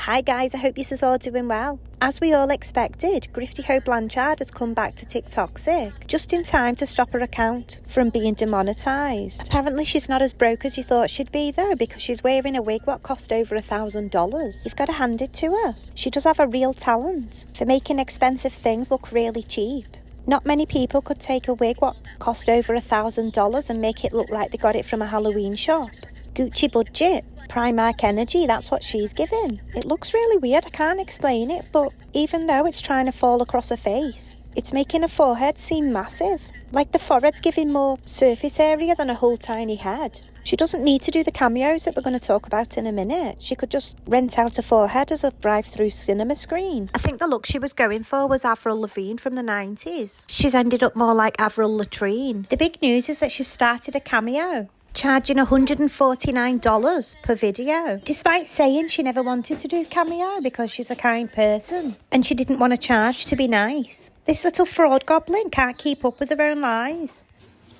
Hi guys, I hope you're all doing well. As we all expected, Gypsy Rose Blanchards has come back to TikTok sick, just in time to stop her account from being demonetised. Apparently she's not as broke as you thought she'd be though, because she's wearing a wig what cost over $1,000. You've got to hand it to her. She does have a real talent for making expensive things look really cheap. Not many people could take a wig what cost over $1,000 and make it look like they got it from a Halloween shop. Gucci budget, Primark energy, that's what she's giving. It looks really weird, I can't explain it, but even though it's trying to fall across her face, it's making her forehead seem massive. Like the forehead's giving more surface area than a whole tiny head. She doesn't need to do the cameos that we're going to talk about in a minute. She could just rent out a forehead as a drive-through cinema screen. I think the look she was going for was Avril Lavigne from the 90s. She's ended up more like Avril Lavigne. The big news is that she's started a Cameo, charging $149 per video, despite saying she never wanted to do Cameo because she's a kind person and she didn't want to charge to be nice. This little fraud goblin can't keep up with her own lies.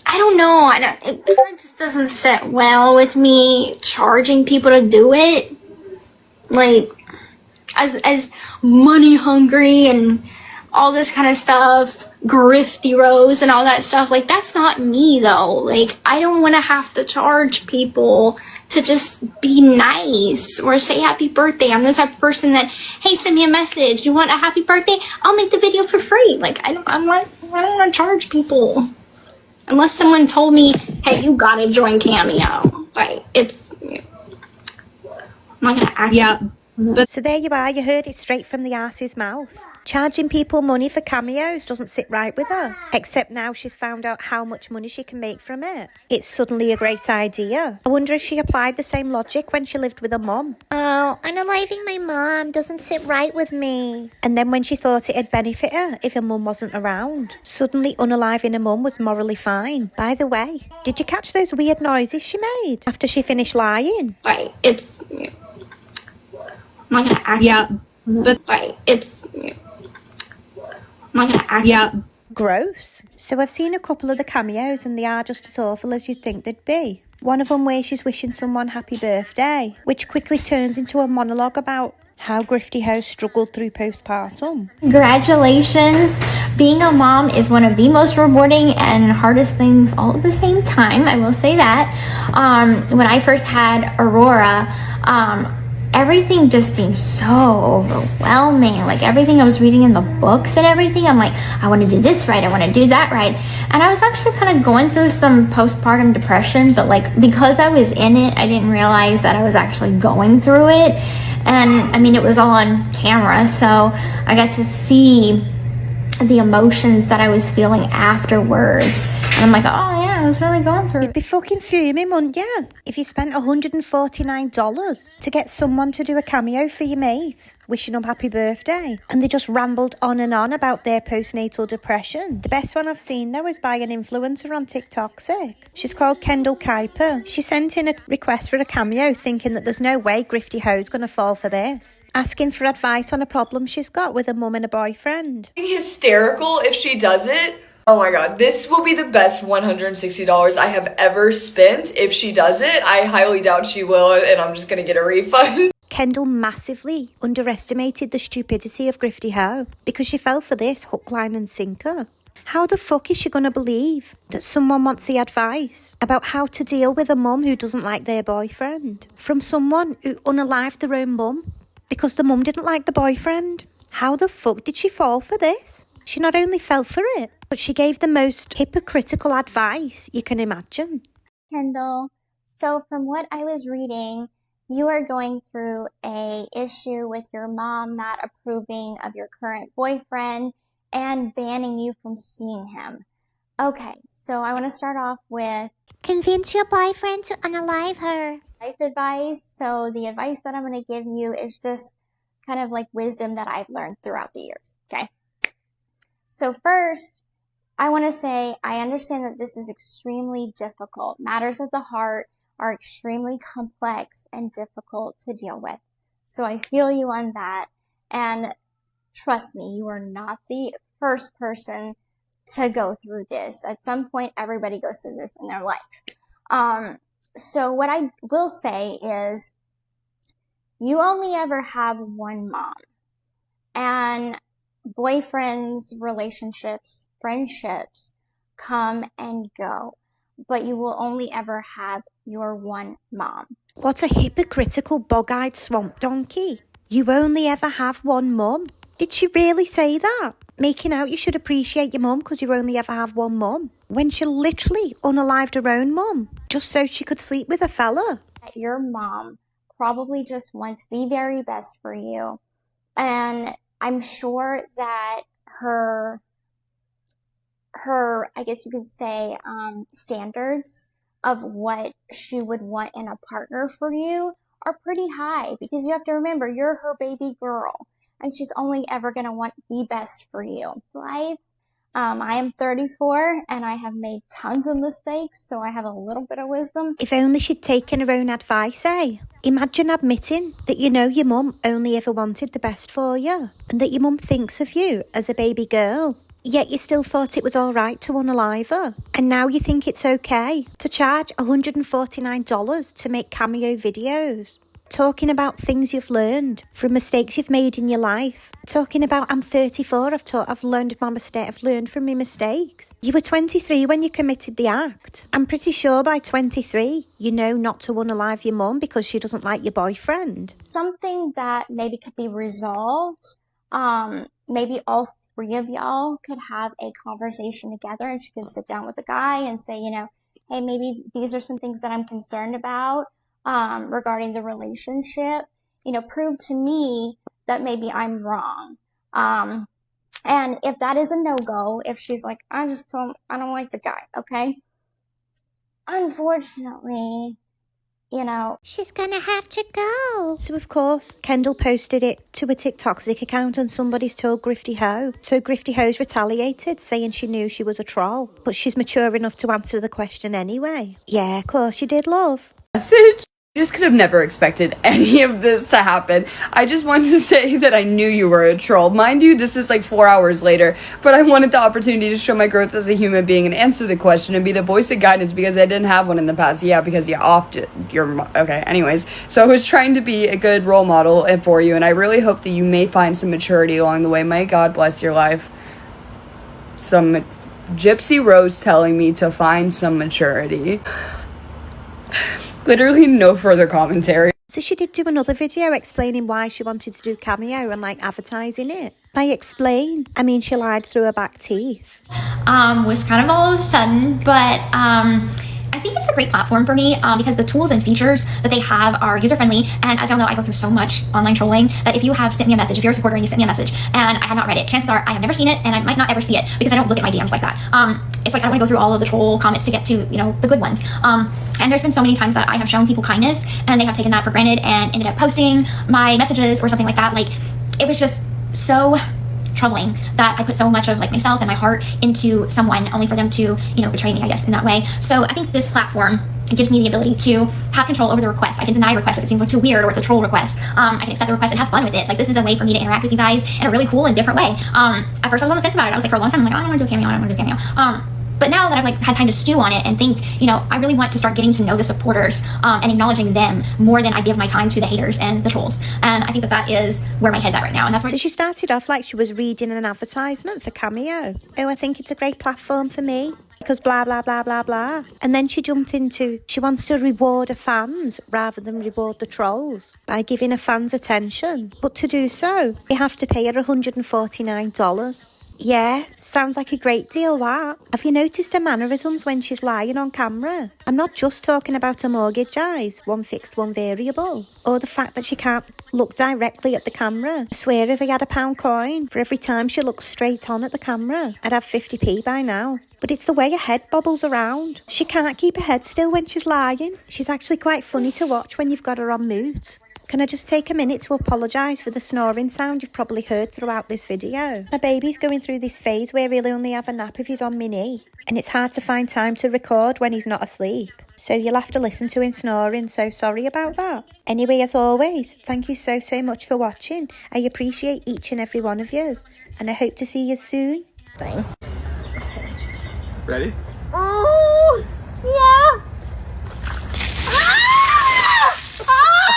I don't know. It kind of just doesn't sit well with me charging people to do it. Like, as money hungry and all this kind of stuff, Gypsy Rose and all that stuff. Like, that's not me though. Like, I don't want to have to charge people to just be nice or say happy birthday. I'm the type of person that, hey, send me a message. You want a happy birthday? I'll make the video for free. Like, I don't want to charge people. Unless someone told me, hey, you gotta join Cameo. Like, I'm not gonna act. Yeah. So there you are, you heard it straight from the arse's mouth. Charging people money for cameos doesn't sit right with her. Except now she's found out how much money she can make from it. It's suddenly a great idea. I wonder if she applied the same logic when she lived with her mum. Oh, unaliving my mum doesn't sit right with me. And then when she thought it'd benefit her if her mum wasn't around, suddenly unaliving her mum was morally fine. By the way, did you catch those weird noises she made after she finished lying? Like, it's... I'm not gonna act. Yeah. But like, it's... I'm not gonna act. Yeah. Gross. So I've seen a couple of the cameos and they are just as awful as you'd think they'd be. One of them where she's wishing someone happy birthday, which quickly turns into a monologue about how Gypsy Rose struggled through postpartum. Congratulations. Being a mom is one of the most rewarding and hardest things all at the same time. I will say that. When I first had Aurora, everything just seemed so overwhelming. Like, everything I was reading in the books and everything, I'm like, I want to do this right, I want to do that right. And I was actually kind of going through some postpartum depression, but like, because I was in it, I didn't realize that I was actually going through it. And I mean, it was all on camera, so I got to see the emotions that I was feeling afterwards. And I'm like, oh yeah, I was really going through it. You'd be fucking fuming, wouldn't you? If you spent $149 to get someone to do a cameo for your mate, wishing them happy birthday, and they just rambled on and on about their postnatal depression. The best one I've seen though is by an influencer on TikTok sick. She's called Kendall Kuiper. She sent in a request for a cameo thinking that there's no way Gypsy Rose's gonna fall for this. Asking for advice on a problem she's got with her mum and a boyfriend. Hysterical if she does it. Oh my god, this will be the best $160 I have ever spent. If she does it, I highly doubt she will, and I'm just gonna get a refund. Kendall massively underestimated the stupidity of Gypsy Rose because she fell for this hook, line and sinker. How the fuck is she gonna believe that someone wants the advice about how to deal with a mum who doesn't like their boyfriend from someone who unalived their own mum because the mum didn't like the boyfriend? How the fuck did she fall for this? She not only fell for it, but she gave the most hypocritical advice you can imagine. Kendall, so from what I was reading, you are going through a issue with your mom not approving of your current boyfriend and banning you from seeing him. Okay, so I want to start off with convince your boyfriend to unalive her. Life advice. So the advice that I'm going to give you is just kind of like wisdom that I've learned throughout the years. Okay. So first, I want to say I understand that this is extremely difficult. Matters of the heart are extremely complex and difficult to deal with. So I feel you on that. And trust me, you are not the first person to go through this. At some point, everybody goes through this in their life. So what I will say is you only ever have one mom. And boyfriends, relationships, friendships come and go, but you will only ever have your one mom. What a hypocritical bog-eyed swamp donkey. You only ever have one mum. Did she really say that? Making out you should appreciate your mum because you only ever have one mum, when she literally unalived her own mum just so she could sleep with a fella. Your mom probably just wants the very best for you. And I'm sure that her, I guess you could say, standards of what she would want in a partner for you are pretty high, because you have to remember, you're her baby girl and she's only ever going to want the best for you. Life. I am 34 and I have made tons of mistakes, so I have a little bit of wisdom. If only she'd taken her own advice, eh? Imagine admitting that you know your mum only ever wanted the best for you, and that your mum thinks of you as a baby girl, yet you still thought it was alright to unalive her. And now you think it's okay to charge $149 to make Cameo videos, talking about things you've learned from mistakes you've made in your life. Talking about, I'm 34, I've learned from my mistakes. You were 23 when you committed the act. I'm pretty sure by 23, you know not to unalive your mum because she doesn't like your boyfriend. Something that maybe could be resolved. Maybe all three of y'all could have a conversation together, and she could sit down with the guy and say, hey, maybe these are some things that I'm concerned about. Regarding the relationship, prove to me that maybe I'm wrong. And if that is a no-go, if she's like, I don't like the guy, okay? Unfortunately, she's gonna have to go. So of course, Kendall posted it to a TikToksic account and somebody's told Grifty Ho. So Grifty Ho's retaliated, saying she knew she was a troll, but she's mature enough to answer the question anyway. Yeah, of course you did, love. Message. I just could have never expected any of this to happen. I just wanted to say that I knew you were a troll. Mind you, this is like 4 hours later, but I wanted the opportunity to show my growth as a human being and answer the question and be the voice of guidance because I didn't have one in the past. Yeah, because you offed it. Okay, anyways. So I was trying to be a good role model for you, and I really hope that you may find some maturity along the way. May God bless your life. Some Gypsy Rose telling me to find some maturity. Literally no further commentary. So she did do another video explaining why she wanted to do Cameo and advertising it. By explain, I mean she lied through her back teeth. Was kind of all of a sudden, but I think it's a great platform for me because the tools and features that they have are user-friendly. And as y'all know, I go through so much online trolling that if you have sent me a message, if you're a supporter and you sent me a message and I have not read it, chances are I have never seen it and I might not ever see it because I don't look at my DMs like that. It's like I don't want to go through all of the troll comments to get to, the good ones. And there's been so many times that I have shown people kindness and they have taken that for granted and ended up posting my messages or something like that. It was just so troubling that I put so much of myself and my heart into someone only for them to, betray me, I guess, in that way. So I think this platform gives me the ability to have control over the request. I can deny requests if it seems too weird or it's a troll request. I can accept the request and have fun with it. This is a way for me to interact with you guys in a really cool and different way. At first I was on the fence about it. I was for a long time, I don't want to do a cameo, I don't want to do a cameo. But now that I've had time to stew on it and think, I really want to start getting to know the supporters and acknowledging them more than I give my time to the haters and the trolls. And I think that is where my head's at right now. And that's where. So she started off like she was reading an advertisement for Cameo. Oh, I think it's a great platform for me because blah, blah, blah, blah, blah. And then she jumped into, she wants to reward her fans rather than reward the trolls by giving her fans attention. But to do so, you have to pay her $149. Yeah, sounds like a great deal, that. Have you noticed her mannerisms when she's lying on camera? I'm not just talking about her mortgage eyes, one fixed, one variable, or the fact that she can't look directly at the camera. I swear if I had £1 coin for every time she looks straight on at the camera, I'd have 50p by now. But it's the way her head bobbles around. She can't keep her head still when she's lying. She's actually quite funny to watch when you've got her on mute. Can I just take a minute to apologise for the snoring sound you've probably heard throughout this video? My baby's going through this phase where he'll only have a nap if he's on my knee, and it's hard to find time to record when he's not asleep. So you'll have to listen to him snoring, so sorry about that. Anyway, as always, thank you so much for watching. I appreciate each and every one of yours, and I hope to see you soon. Ready? Oh, yeah. Ah! Ah!